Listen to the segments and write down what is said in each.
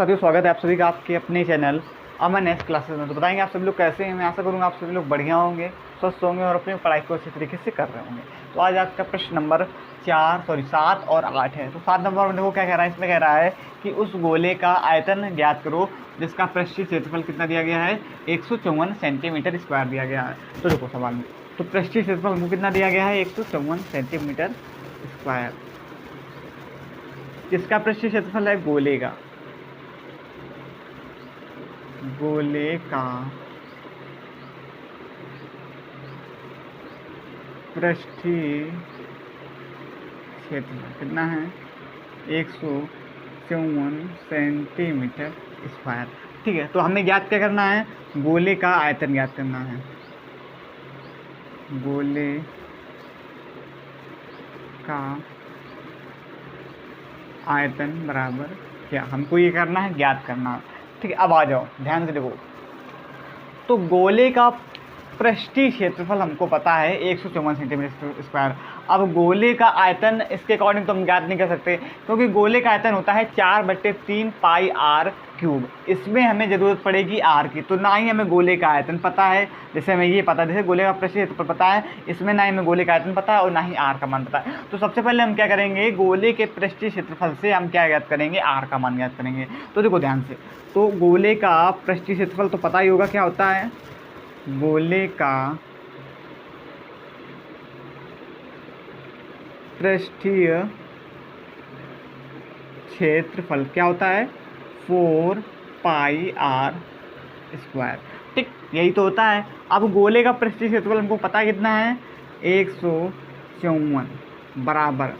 साथियों, स्वागत है आप सभी का आपके अपने चैनल अमन एस क्लासेस में। तो बताएंगे आप सभी लोग कैसे हैं। मैं आशा करूंगा आप सभी लोग बढ़िया होंगे, स्वस्थ होंगे और अपनी पढ़ाई को अच्छे तरीके से कर रहे होंगे। तो आज आपका प्रश्न नंबर 7 और 8 है। तो 7 नंबर में देखो क्या कह रहा है। इसमें कह रहा है कि उस गोले का आयतन ज्ञात करो जिसका पृष्ठीय क्षेत्रफल कितना दिया गया है, 154 सेंटीमीटर स्क्वायर दिया गया है। तो देखो सवाल में तो पृष्ठीय क्षेत्रफल हमको कितना दिया गया है, 154 सेंटीमीटर स्क्वायर। किसका पृष्ठीय क्षेत्रफल है, गोले का। गोले का पृष्ठीय क्षेत्रफल कितना है, 154 सेंटीमीटर स्क्वायर। ठीक है, तो हमें ज्ञात क्या करना है, गोले का आयतन ज्ञात करना है। गोले का आयतन बराबर क्या, हमको ये करना है, ज्ञात करना। ठीक है, अब आ जाओ ध्यान से देखो। तो गोले का पृष्ठीय क्षेत्रफल हमको पता है 154 सेंटीमीटर स्क्वायर। अब गोले का आयतन इसके अकॉर्डिंग तो हम ज्ञात नहीं कर सकते, क्योंकि गोले का आयतन होता है 4/3 पाई आर क्यूब। इसमें हमें ज़रूरत पड़ेगी आर की, तो ना ही हमें गोले का आयतन पता है। जैसे हमें ये पता है, जैसे गोले का पृष्ठीय क्षेत्रफल पता है, इसमें ना ही हमें गोले का आयतन पता है और ना ही आर का मान पता है। तो सबसे पहले हम क्या करेंगे, गोले के पृष्ठीय क्षेत्रफल से हम क्या ज्ञात करेंगे, आर का मान ज्ञात करेंगे। तो देखो ध्यान से, तो गोले का पृष्ठीय क्षेत्रफल तो पता ही होगा क्या होता है। गोले का पृष्ठीय क्षेत्रफल क्या होता है, 4 पाई आर स्क्वायर। ठीक, यही तो होता है। अब गोले का पृष्ठीय क्षेत्रफल हमको पता कितना है, 154 बराबर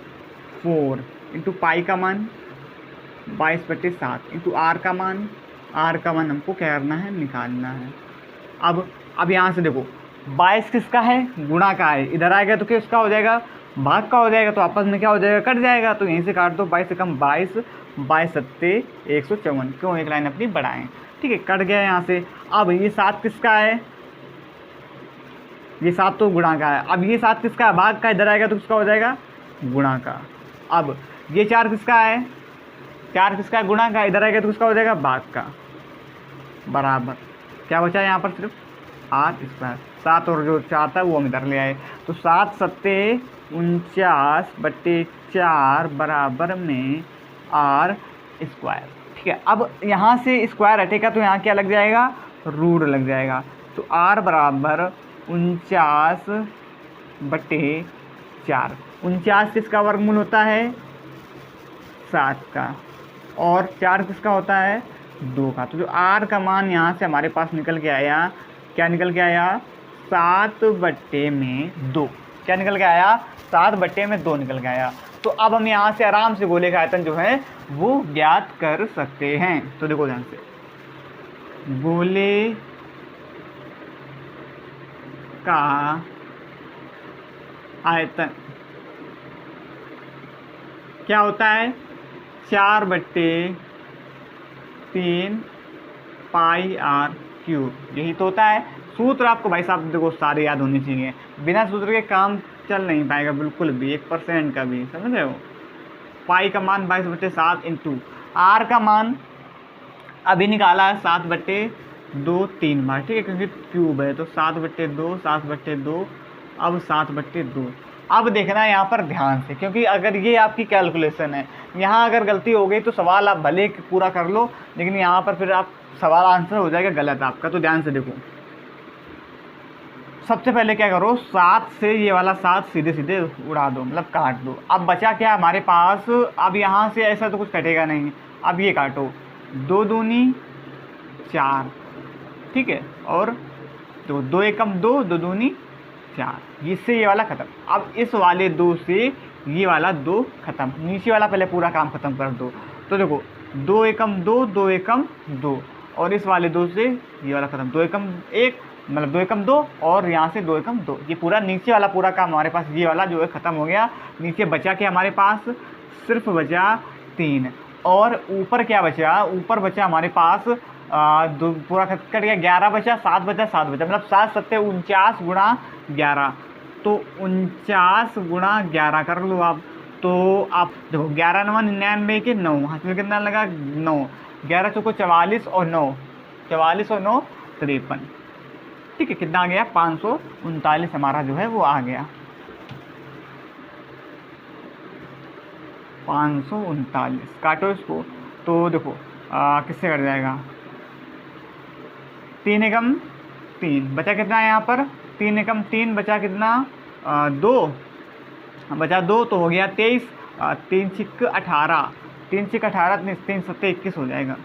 4 इंटू पाई का मान 22/7 इंटू आर का मान। आर का मान हमको क्या करना है, निकालना है। अब यहाँ से देखो, 22 किसका है, गुणा का है। इधर आएगा तो किसका हो जाएगा, भाग का हो जाएगा। तो आपस में क्या हो जाएगा, कट जाएगा। तो यहीं से काट दो, 22 से कम 22, 22 154। क्यों, एक लाइन अपनी बढ़ाएं। ठीक है, कट गया यहाँ से। अब ये 7 किसका है, ये 7 तो गुणा का है। अब ये 7 किसका है, भाग का। इधर आएगा तो किसका हो जाएगा, गुणा का। अब ये 4 किसका है, 4 किसका है, गुणा का। इधर आएगा तो किसका हो जाएगा, भाग का। बराबर क्या बचा यहाँ पर, सिर्फ आर स्क्वायर। 7 और जो 4 था वो हम इधर ले आए। तो 7 सत्ते 49/4 बराबर में आर स्क्वायर। ठीक है, अब यहाँ से स्क्वायर हटेगा तो यहाँ क्या लग जाएगा, रूट लग जाएगा। तो आर बराबर 49/4। 49 किसका वर्गमूल होता है, 7 का। और 4 किसका होता है, 2 का। तो जो आर का मान यहाँ से हमारे पास निकल के आया, क्या निकल के आया, 7/2। क्या निकल के आया, 7/2 निकल के आया। तो अब हम यहाँ से आराम से गोले का आयतन जो है वो ज्ञात कर सकते हैं। तो देखो ध्यान से, गोले का आयतन क्या होता है, 4/3 पाई आर क्यूब। यही तो होता है। सूत्र आपको भाई साहब देखो सारे याद होने चाहिए, बिना सूत्र के काम चल नहीं पाएगा बिल्कुल भी, 1% का भी, समझ रहे हो। पाई का मान 22/7 इंटू आर का मान अभी निकाला है 7/2 3 बार। ठीक है, क्योंकि क्यूब है तो 7/2 7/2, अब 7/2। अब देखना है यहाँ पर ध्यान से, क्योंकि अगर ये आपकी कैलकुलेशन है, यहाँ अगर गलती हो गई तो सवाल आप भले पूरा कर लो, लेकिन यहाँ पर फिर आप सवाल आंसर हो जाएगा गलत आपका। तो ध्यान से देखो, सबसे पहले क्या करो, 7 से ये वाला 7 सीधे सीधे उड़ा दो, मतलब काट दो। अब बचा क्या हमारे पास, अब यहाँ से ऐसा तो कुछ कटेगा नहीं। अब ये काटो, 2 दूनी 4। ठीक है, और 2 एकम 2, 2 दूनी 4। इससे ये वाला खत्म। अब इस वाले 2 से ये वाला 2 खत्म। नीचे वाला पहले पूरा काम खत्म कर दो। तो देखो 2 एकम 2, 2 एकम 2, और इस वाले 2 से ये वाला खत्म। 2 एकम 1, मतलब 2 एकम 2, और यहाँ से 2 एकम 2। ये पूरा नीचे वाला पूरा काम हमारे पास ये वाला जो है ख़त्म हो गया। नीचे बचा क्या हमारे पास, सिर्फ बचा 3। और ऊपर क्या बचा, ऊपर बचा हमारे पास दो पूरा कट गया, 11 बचा, 7 बचा, 7 बचा, मतलब 7 7 49 गुणा 11। तो 49 गुणा 11 कर लो आप। तो आप देखो 11 9 99 के 9, हाथ में कितना लगा 9, 11 चौको 44 और 9, 44 और 9 53। ठीक है, कितना आ गया? 539 हमारा जो है वो आ गया, 539। काटो इसको, तो देखो किससे कट जाएगा? 3 एकम 3 बचा कितना है यहाँ पर? 3 एकम 3 बचा कितना? 2 बचा 2, तो हो गया 23। 3 छिक 18, 3 छिक 18, 3 सत्ते 21 हो जाएगा,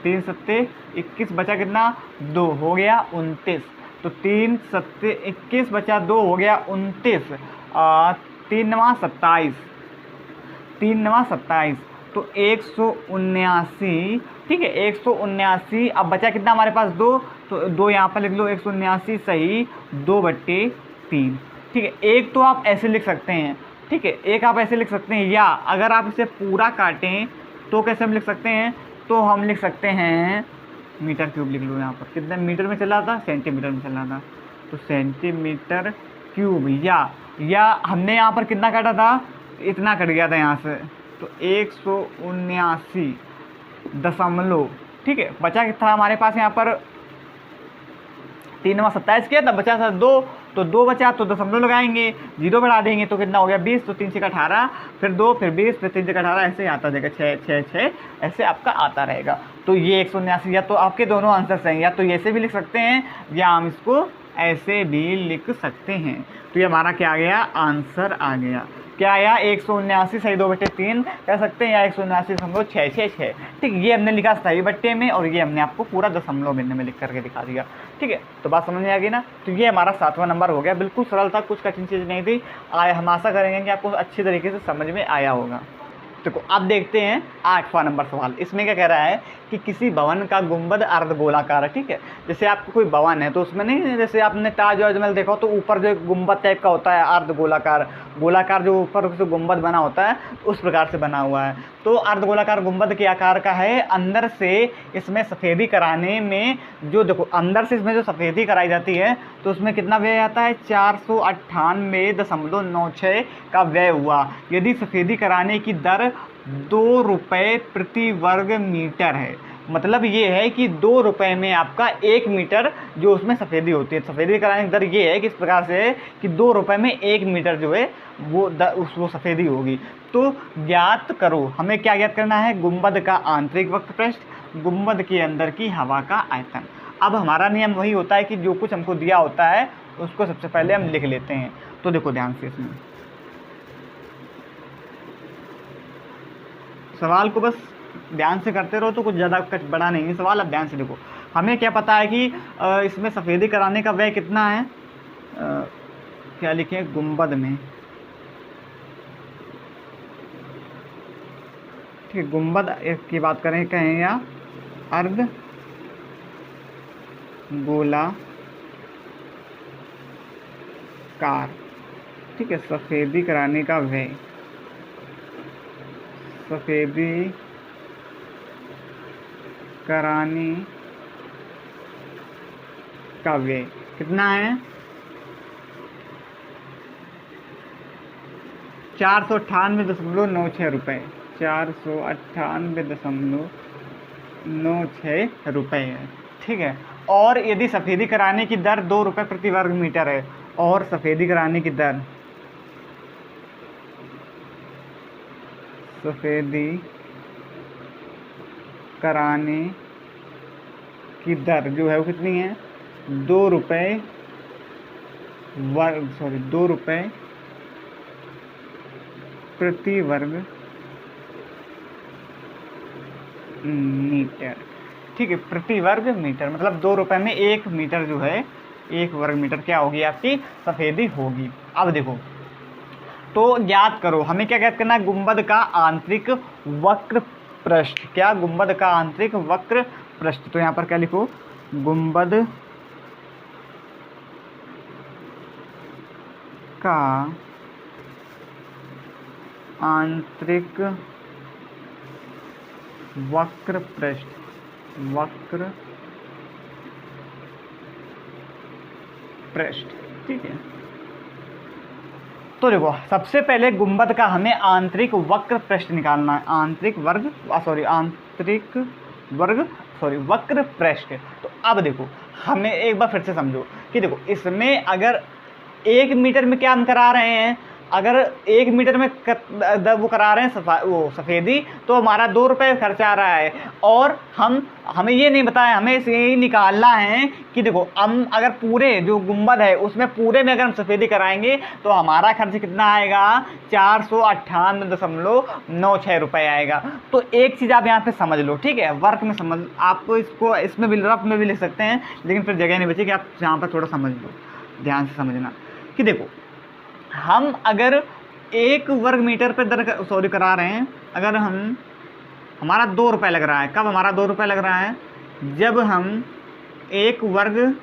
3 सत्ते 21 बचा कितना? 2 हो गया 29। तो 3 सत्ते 21 बचा 2 हो गया 29। 3 नवा 27, 3 नवा 27, तो 179। ठीक है, 179। अब बचा कितना हमारे पास? 2, तो 2 यहाँ पर लिख लो, 179 सही 2/3। ठीक है, एक तो आप ऐसे लिख सकते हैं। ठीक है, एक आप ऐसे लिख सकते हैं, या अगर आप इसे पूरा काटें तो कैसे हम लिख सकते हैं? तो हम लिख सकते हैं मीटर क्यूब लिख लो। यहाँ पर कितने मीटर में चला था? सेंटीमीटर में चला था, तो सेंटीमीटर क्यूब। या हमने यहाँ पर कितना काटा था? इतना कट गया था यहाँ से, तो 179 दशमलव। ठीक है, बचा कितना हमारे पास यहाँ पर? 3 नवा 27 किया था, बचा था 2, तो 2 बचा, तो दशमलव लगाएंगे, 0 बढ़ा देंगे, तो कितना हो गया? 20। तो 3 से 18, फिर 2, फिर 20, फिर 3 से 18, ऐसे ही आता रहेगा, 6 6 6 ऐसे आपका आता रहेगा। तो ये 179। या तो आपके दोनों आंसर सही हैं, या तो ऐसे भी लिख सकते हैं, या हम इसको ऐसे भी लिख सकते हैं। तो ये हमारा क्या आ गया? आंसर आ गया। क्या आया? 179 सही 2/3 कह सकते हैं, या 179.666। ठीक, ये हमने लिखा सही बट्टे में, और ये हमने आपको पूरा दशमलव बिंदु में लिख करके दिखा दिया। ठीक है, तो बात समझ में आ गई ना? तो ये हमारा 7वां नंबर हो गया। बिल्कुल सरल था, कुछ कठिन चीज़ नहीं थी। हम आशा करेंगे कि आपको अच्छी तरीके से समझ में आया होगा। देखो अब देखते हैं 8वां नंबर सवाल। इसमें क्या कह रहा है कि किसी भवन का गुंबद अर्धगोलाकार है। ठीक है, जैसे आपको कोई भवन है तो उसमें नहीं, जैसे आपने ताज महल देखा तो ऊपर जो गुंबद टाइप का होता है अर्धगोलाकार, गोलाकार जो ऊपर से गुंबद बना होता है, उस प्रकार से बना हुआ है। तो अर्धगोलाकार गुंबद के आकार का है। अंदर से इसमें सफ़ेदी कराने में जो, देखो अंदर से इसमें जो सफ़ेदी कराई जाती है तो उसमें कितना व्यय आता है? 498.96 का व्यय हुआ। यदि सफ़ेदी कराने की दर 2 रुपये प्रति वर्ग मीटर है, मतलब ये है कि 2 रुपये में आपका 1 मीटर जो उसमें सफ़ेदी होती है। सफ़ेदी कराने की दर ये है कि इस प्रकार से है कि 2 रुपये में 1 मीटर जो है वो सफ़ेदी होगी। तो ज्ञात करो, हमें क्या ज्ञात करना है? गुंबद का आंतरिक वक्र पृष्ठ, गुंबद के अंदर की हवा का आयतन। अब हमारा नियम वही होता है कि जो कुछ हमको दिया होता है उसको सबसे पहले हम लिख लेते हैं। तो देखो ध्यान से, इसमें सवाल को बस ध्यान से करते रहो तो कुछ ज़्यादा बड़ा नहीं है सवाल। अब ध्यान से देखो, हमें क्या पता है कि इसमें सफ़ेदी कराने का व्यय कितना है? क्या लिखें गुंबद में? ठीक है, गुंबद की बात करें कहें या अर्ध गोलाकार। ठीक है, सफ़ेदी कराने का व्यय, सफ़ेदी कराने का व्यय कितना है? 498.96 रुपये, 498.96 रुपये है। ठीक है, और यदि सफ़ेदी कराने की दर 2 रुपये प्रति वर्ग मीटर है, और सफ़ेदी कराने की दर, सफ़ेदी कराने की दर जो है वो कितनी है? 2 रुपये प्रति वर्ग मीटर। ठीक है, प्रति वर्ग मीटर मतलब 2 रुपये में 1 मीटर जो है, 1 वर्ग मीटर क्या होगी आपकी? सफ़ेदी होगी। अब देखो, तो ज्ञात करो, हमें क्या ज्ञात करना है? गुंबद का आंतरिक वक्र पृष्ठ। क्या? गुंबद का आंतरिक वक्र पृष्ठ। तो यहाँ पर क्या लिखो? गुंबद का आंतरिक वक्र पृष्ठ, वक्र पृष्ठ। ठीक है, तो देखो सबसे पहले गुंबद का हमें आंतरिक वक्र पृष्ठ निकालना है। आंतरिक वक्र पृष्ठ। तो अब देखो हमें एक बार फिर से समझो कि देखो इसमें अगर 1 मीटर में क्या हम करा रहे हैं, अगर 1 मीटर में वो करा रहे हैं सफ़ेदी, तो हमारा 2 रुपये खर्च आ रहा है। और हमें ये नहीं बताया, हमें इसे यही निकालना है कि देखो हम अगर पूरे जो गुंबद है उसमें पूरे में अगर हम सफ़ेदी कराएंगे तो हमारा खर्च कितना आएगा, 498.96 रुपये आएगा। तो एक चीज़ आप यहाँ पे समझ लो, ठीक है, वर्क में समझ, आपको इसको इसमें भी रफ में भी लिख सकते हैं, लेकिन फिर जगह नहीं बचेगी, आप यहाँ पर थोड़ा समझ लो, ध्यान से समझना कि देखो हम अगर 1 वर्ग मीटर पे करा रहे हैं, अगर हमारा 2 रुपये लग रहा है। कब हमारा 2 रुपये लग रहा है, जब हम 1 वर्ग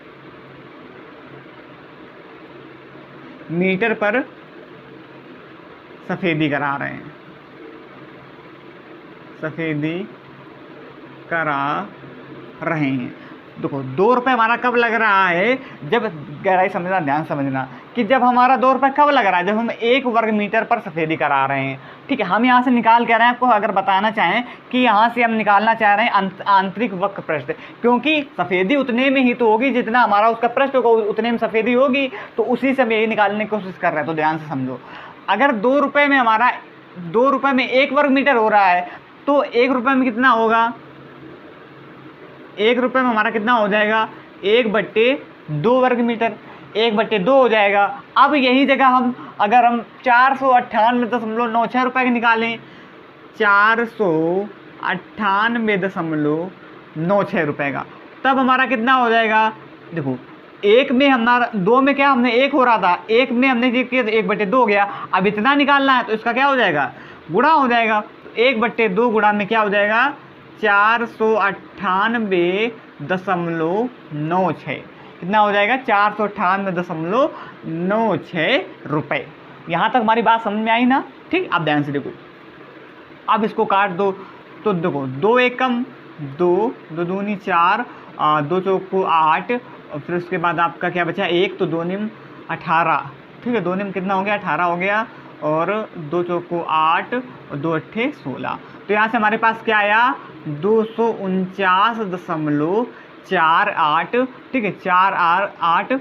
मीटर पर सफ़ेदी करा रहे हैं, सफ़ेदी करा रहे हैं। देखो 2 रुपये हमारा कब लग रहा है, जब गहराई समझना, ध्यान समझना कि जब हमारा 2 रुपये कब लग रहा है, जब हम 1 वर्ग मीटर पर सफ़ेदी करा रहे हैं, ठीक है। हम यहाँ से निकाल के रहे हैं, आपको अगर बताना चाहें कि यहाँ से हम निकालना चाह रहे हैं आंतरिक वक्र पृष्ठ, क्योंकि सफ़ेदी उतने में ही तो होगी जितना हमारा उसका पृष्ठ होगा, उतने में सफ़ेदी होगी, तो उसी से हम यही निकालने की कोशिश कर रहे हैं। तो ध्यान से समझो, अगर 2 रुपये में हमारा 2 रुपये में 1 वर्ग मीटर हो रहा है, तो 1 रुपये में कितना होगा, 1 रुपये में हमारा कितना हो जाएगा, 1/2 वर्ग मीटर, 1/2 हो जाएगा। अब यही जगह अगर हम 498.96 रुपये के निकालें, 498.96 रुपये का, तब हमारा कितना हो जाएगा। देखो 1 में हमारा 2 में क्या हमने 1 हो रहा था, 1 में हमने ये किया तो 1/2 हो गया। अब इतना निकालना है तो इसका क्या हो जाएगा, गुणा हो जाएगा। तो 1/2 गुणा में क्या हो जाएगा, 498.96, कितना हो जाएगा, 498.96 रुपये। यहाँ तक हमारी बात समझ में आई ना, ठीक। अब ध्यान से देखो, अब इसको काट दो, तो देखो 2 एकम 2, 2 दूनी 4, 2 चौको 8, और फिर उसके बाद आपका क्या बचा 1, तो 2 निम 18, ठीक है, 2 निम कितना हो गया, 18 हो गया, और 2 चौको 8 और 2 अट्ठे 16। तो यहाँ से हमारे पास क्या आया, 249.48, ठीक है, 48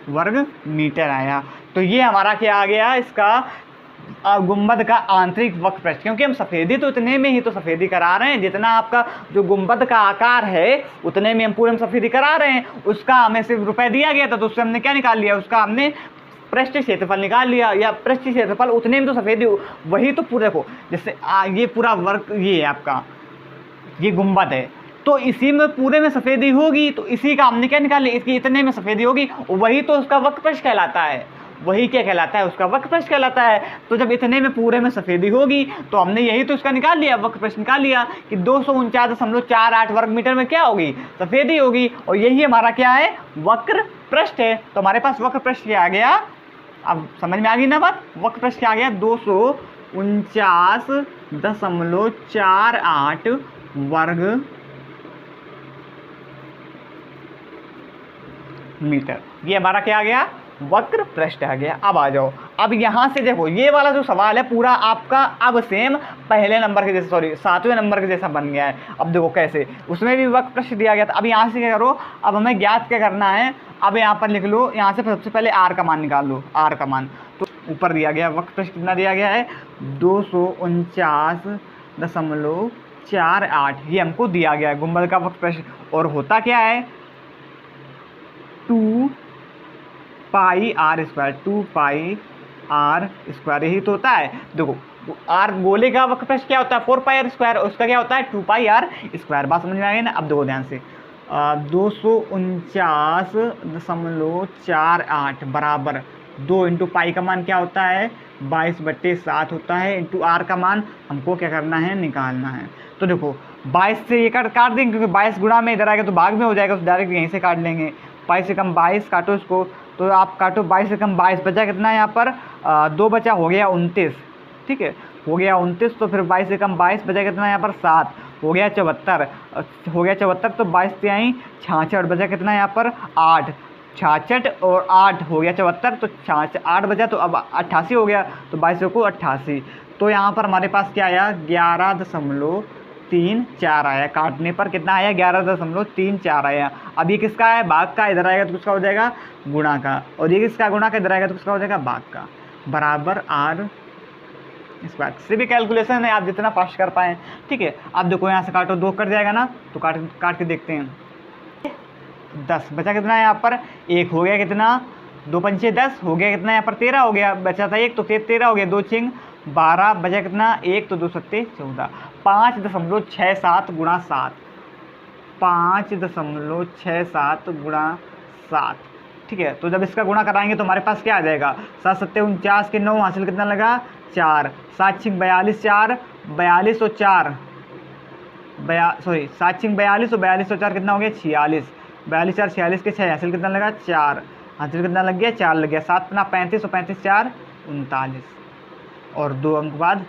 वर्ग मीटर आया। तो ये हमारा क्या आ गया, इसका गुंबद का आंतरिक वक्र पृष्ठ, क्योंकि हम सफ़ेदी तो इतने में ही तो सफ़ेदी करा रहे हैं, जितना आपका जो गुंबद का आकार है उतने में हम पूरे सफ़ेदी करा रहे हैं। उसका हमें सिर्फ रुपए दिया गया था, तो उससे हमने क्या निकाल लिया, उसका हमने पृष्ठ क्षेत्रफल निकाल लिया, या पृष्ठ क्षेत्रफल उतने में तो सफ़ेदी वही तो पूरे को, जैसे ये पूरा वर्क, ये आपका ये गुंबद है, तो इसी में पूरे में सफ़ेदी होगी, तो इसी का हमने क्या निकाल लिया, इसकी इतने में सफ़ेदी होगी, वही तो उसका वक्र पृष्ठ कहलाता है। वही क्या कहलाता है, उसका वक्र पृष्ठ कहलाता है। तो जब इतने में पूरे में सफ़ेदी होगी, तो हमने यही तो इसका निकाल लिया, वक्र पृष्ठ निकाल लिया कि 249.48 वर्ग मीटर में क्या होगी, सफ़ेदी होगी, और यही हमारा क्या है, वक्र पृष्ठ है। तो हमारे पास वक्र पृष्ठ क्या आ गया, अब समझ में आ गई ना बात, वक्र पृष्ठ क्या आ गया, 249.48 वर्ग मीटर, ये हमारा क्या आ गया, वक्र पृष्ठ आ गया। अब आ जाओ, अब यहाँ से देखो ये वाला जो सवाल है पूरा आपका अब सेम पहले नंबर के जैसे, सॉरी 7वें नंबर के जैसा बन गया है। अब देखो कैसे, उसमें भी वक्र पृष्ठ दिया गया था। अब यहाँ से क्या करो, अब हमें ज्ञात क्या करना है, अब यहाँ पर लिख लो, यहाँ से सबसे पहले आर का मान निकाल लो, आर का मान। तो ऊपर दिया गया वक्र पृष्ठ कितना दिया गया है, 249.48, ये हमको दिया गया है गुंबद का वक्र पृष्ठ। और होता क्या है, 2 पाई आर स्क्वायर, यही तो होता है। देखो आर गोले का वक्र पृष्ठ क्या होता है, 4 पाई आर स्क्वायर, उसका क्या होता है 2 पाई आर स्क्वायर। बात समझ में आ गई ना। अब देखो ध्यान से, 249.48 बराबर 2 इंटू पाई का मान क्या होता है, 22/7 होता है, इंटू आर का मान हमको क्या करना है, निकालना है। तो देखो 22 से ये काट देंगे, क्योंकि 22 गुणा में इधर आएगा तो भाग में हो जाएगा, तो डायरेक्ट यहीं से काट लेंगे। 22 से कम 22 काटो इसको, तो आप काटो 22 से कम 22, बचा कितना है यहाँ पर, 2 बचा, हो गया 29, ठीक है, हो गया 29। तो फिर 22 से कम 22 बचा कितना है यहाँ पर, 7, हो गया 74, हो गया 74। तो 22 से आई 66, बचा कितना है यहाँ पर 8, 66 और 8 हो गया 74, तो 8 बचा तो अब 88 हो गया, तो 22 को 88। तो यहाँ पर हमारे पास क्या आया 11.34 आया, काटने पर कितना आया 11.34 आया। अब ये किसका है भाग का, इधर आएगा तो किसका हो जाएगा गुणा का, और ये किसका गुणा का इधर आएगा तो किसका हो जाएगा भाग का, बराबर R स्क्वायर। किसी भी कैलकुलेशन है आप जितना फास्ट कर पाएँ, ठीक है। अब देखो यहाँ से काटो 2 कट जाएगा ना, तो काट के देखते हैं। 10 बचा कितना है यहाँ पर 1 हो गया, कितना 2 पंचे 10 हो गया, कितना यहाँ पर 13 हो गया, बचा था 1 तो 13 हो गया, 2 चिंग 12 बचा कितना 1 तो 2 सत्ते 14। 5.67 गुणा 7, 5.67 गुणा 7, ठीक है। तो जब इसका गुणा कराएंगे तो हमारे पास क्या आ जाएगा 7 सत्ते 49 के 9 हासिल कितना लगा 4, 7 छिंग 42 4, 42 और 4 7 छिंग 42 और 42 और 4 कितना हो गया 46, 42 4 46 के 6 हासिल कितना लगा 4, हासिल कितना लग गया 4 लग गया, 7 अपना 35 और 35 4 39 और 2 अंक बाद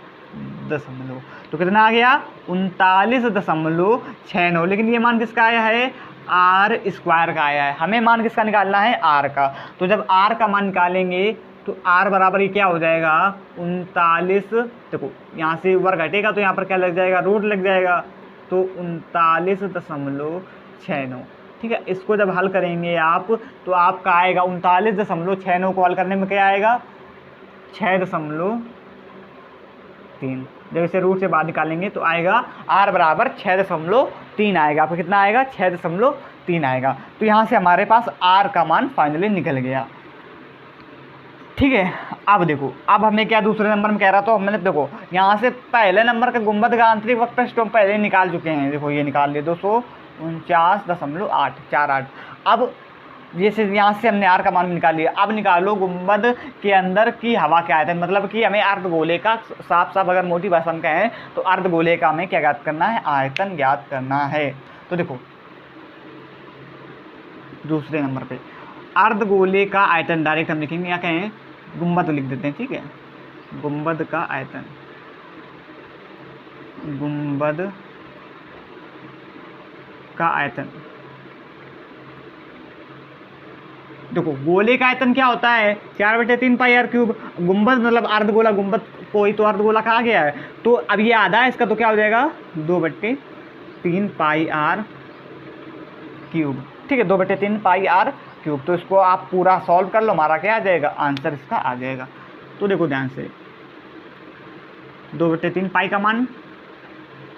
दशमलव, तो कितना आ गया 39.69। लेकिन ये मान किसका आया है R स्क्वायर का आया है, हमें मान किसका निकालना है R का। तो जब R का मान निकालेंगे तो R बराबर ये क्या हो जाएगा 39, देखो यहाँ से ऊपर घटेगा तो यहाँ पर क्या लग जाएगा रूट लग जाएगा, तो 39.69, ठीक है। इसको जब हल करेंगे आप तो आपका आएगा 39.69 को हल करने में क्या आएगा 6.3। जब इसे रूट से बाहर निकालेंगे तो आएगा R बराबर 6.3 आएगा, आपको कितना आएगा 6.3 आएगा। तो यहाँ से हमारे पास R का मान फाइनली निकल गया, ठीक है। अब देखो अब हमें क्या दूसरे नंबर में कह रहा, तो मैंने देखो यहाँ से पहले नंबर का गुंबद का आंतरिक वक्रपृष्ठ हम पहले निकाल चुके हैं, देखो ये निकाल लिए 249.848। अब जैसे यहाँ से हमने R का मान निकाल लिया, अब निकालो गुंबद के अंदर की हवा क्या आयतन, मतलब कि हमें अर्धगोले का साफ अगर मोटी भाषा में कहें तो अर्धगोले का हमें क्या ज्ञात करना है आयतन ज्ञात करना है। तो देखो दूसरे नंबर पे अर्धगोले का आयतन डायरेक्ट हम लिखेंगे, या कहें गुंबद लिख देते हैं, ठीक है। गुंबद का आयतन, गुंबद का आयतन, देखो गोले का आयतन क्या होता है 4/3 पाई R क्यूब। गुंबद मतलब अर्धगोला, गुंबद कोई तो अर्धगोला कहा गया है, तो अब ये आधा है इसका, तो क्या हो जाएगा 2/3 पाई R क्यूब, ठीक है 2/3 पाई R क्यूब। तो इसको आप पूरा सॉल्व कर लो, हमारा क्या आ जाएगा आंसर इसका आ जाएगा। तो देखो ध्यान से 2/3 पाई का मान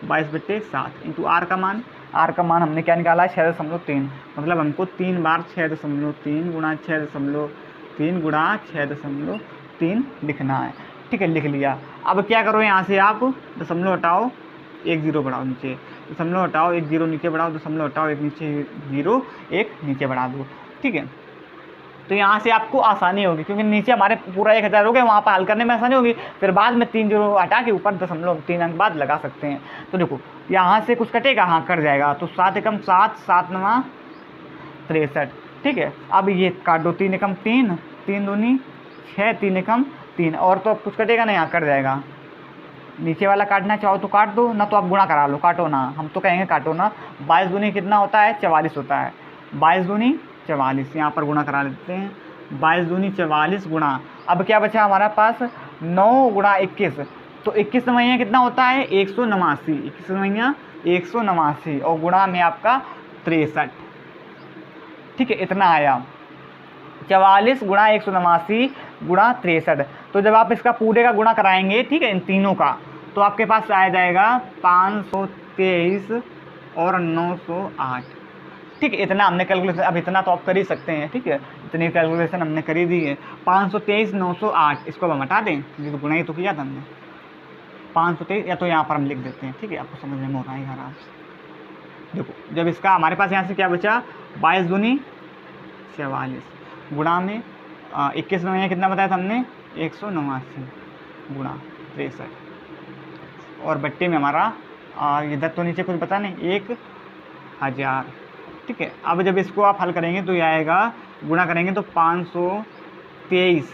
22/7 इंटू R का मान, R का मान हमने क्या निकाला है 6.3, मतलब हमको 3 बार 6.3 गुणा 6.3 गुणा 6.3 लिखना है, ठीक है लिख लिया। अब क्या करो यहाँ से आप दशमलव हटाओ 1 0 बढ़ाओ नीचे, दशमलव हटाओ 1 0 नीचे बढ़ाओ, दशमलव हटाओ 1 नीचे 0 1 नीचे बढ़ा दो, ठीक है। तो यहाँ से आपको आसानी होगी क्योंकि नीचे हमारे पूरा 1000 हो गया, वहाँ पर हल करने में आसानी होगी, फिर बाद में 3 0 हटा के ऊपर 0.3 अंक बाद लगा सकते हैं। तो देखो यहाँ से कुछ कटेगा, हाँ कट जाएगा, तो 7 एकम 7 7 9 63, ठीक है। अब ये काट दो 3 एकम 3 3 दूनी 6 3 एकम 3, और तो अब कुछ कटेगा ना, यहाँ कट जाएगा। नीचे वाला काटना चाहो तो काट दो, ना तो आप गुणा करा लो, काटो ना, हम तो कहेंगे काटो ना। 22 दूनी कितना होता है 44 होता है, 22 दूनी 44, यहाँ पर गुणा करा लेते हैं 22 दूनी 44 गुणा, अब क्या बचा हमारा पास 9 गुणा 21, तो 21 नवैया कितना होता है 189, 21 नवैया 189 और गुणा में आपका 63, ठीक है इतना आया 44 गुणा 189 गुणा 63। तो जब आप इसका पूरे का गुणा कराएंगे, ठीक है इन तीनों का, तो आपके पास आ जाएगा 523 और 908, ठीक है इतना हमने कैलकुलेशन, अब इतना तो आप कर ही सकते हैं, ठीक है इतनी कैलकुलेशन हमने कर ही दी है। 523 908 इसको हम हटा दें, ये तो गुणा ही तो किया था हमने 523, या तो यहाँ पर हम लिख देते हैं, ठीक है आपको समझने में हो रहा है आराम से। देखो जब इसका हमारे पास यहाँ से क्या बचा 22 दूनी 44 गुणा में 21 नवैया कितना बताया था हमने 189 गुणा 63, और बट्टे में हमारा इधर तो नीचे कुछ बता नहीं 1000, ठीक है। अब जब इसको आप हल करेंगे तो ये आएगा, गुणा करेंगे तो 523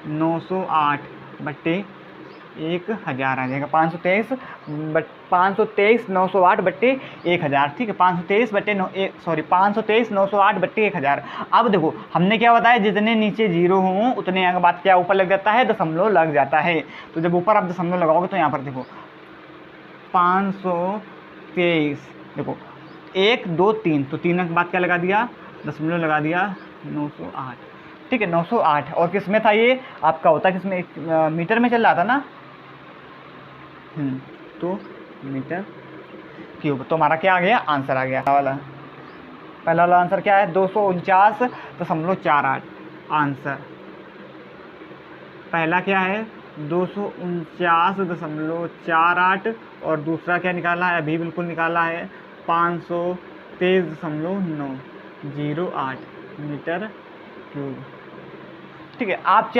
908 बट्टे 1000 आ जाएगा। 523 908 बट्टे 1000, ठीक है। 523 908 अब देखो हमने क्या बताया, जितने नीचे जीरो हों उतने के बाद क्या ऊपर लग जाता है, दशमलव लग जाता है। तो जब ऊपर आप दशमलव लगाओगे तो यहाँ पर देखो 523, देखो 1 2 3, तो 3 के बाद क्या लगा दिया, दशमलव लगा दिया, 908, ठीक है। 908 और किस में था ये आपका, होता किसमें, मीटर में चल रहा था ना, तो मीटर क्यूब। तो हमारा क्या आ गया, आंसर आ गया वाला। पहला वाला आंसर क्या है, 249.48 आंसर। पहला क्या है 249.48 और दूसरा क्या निकाला है, अभी बिल्कुल निकाला है 523.908 मीटर क्यूब, ठीक है। आप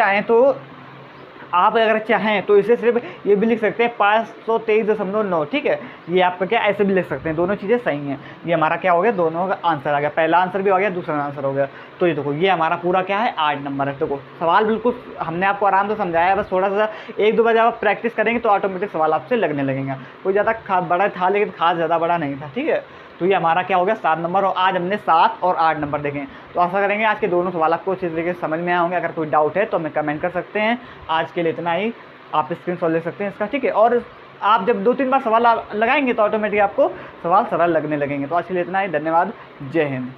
अगर चाहें तो इसे सिर्फ ये भी लिख सकते हैं 523.9, ठीक है। ये आपका क्या ऐसे भी लिख सकते हैं, दोनों चीज़ें सही हैं। ये हमारा क्या हो गया, दोनों का आंसर आ गया, पहला आंसर भी आ गया, दूसरा आंसर हो गया। तो ये देखो ये हमारा पूरा क्या है 8 नंबर है। देखो सवाल बिल्कुल हमने आपको आराम से समझाया, बस थोड़ा सा 1-2 बार जब आप प्रैक्टिस करेंगे तो ऑटोमेटिक सवाल आपसे लगने लगेंगे। कोई ज़्यादा बड़ा था लेकिन खास ज़्यादा बड़ा नहीं था, ठीक है। तो ये हमारा क्या हो गया 7 नंबर, और आज हमने 7 और 8 नंबर देखें। तो आशा करेंगे आज के दोनों सवाल आपको अच्छी तरीके से समझ में आए होंगे। अगर कोई डाउट है तो हमें कमेंट कर सकते हैं। आज के लिए इतना ही, आप स्क्रीनशॉट ले सकते हैं इसका, ठीक है। और आप जब 2-3 बार सवाल लगाएंगे तो ऑटोमेटिक आपको सवाल सरल लगने लगेंगे। तो आज के लिए इतना ही, धन्यवाद, जय हिंद।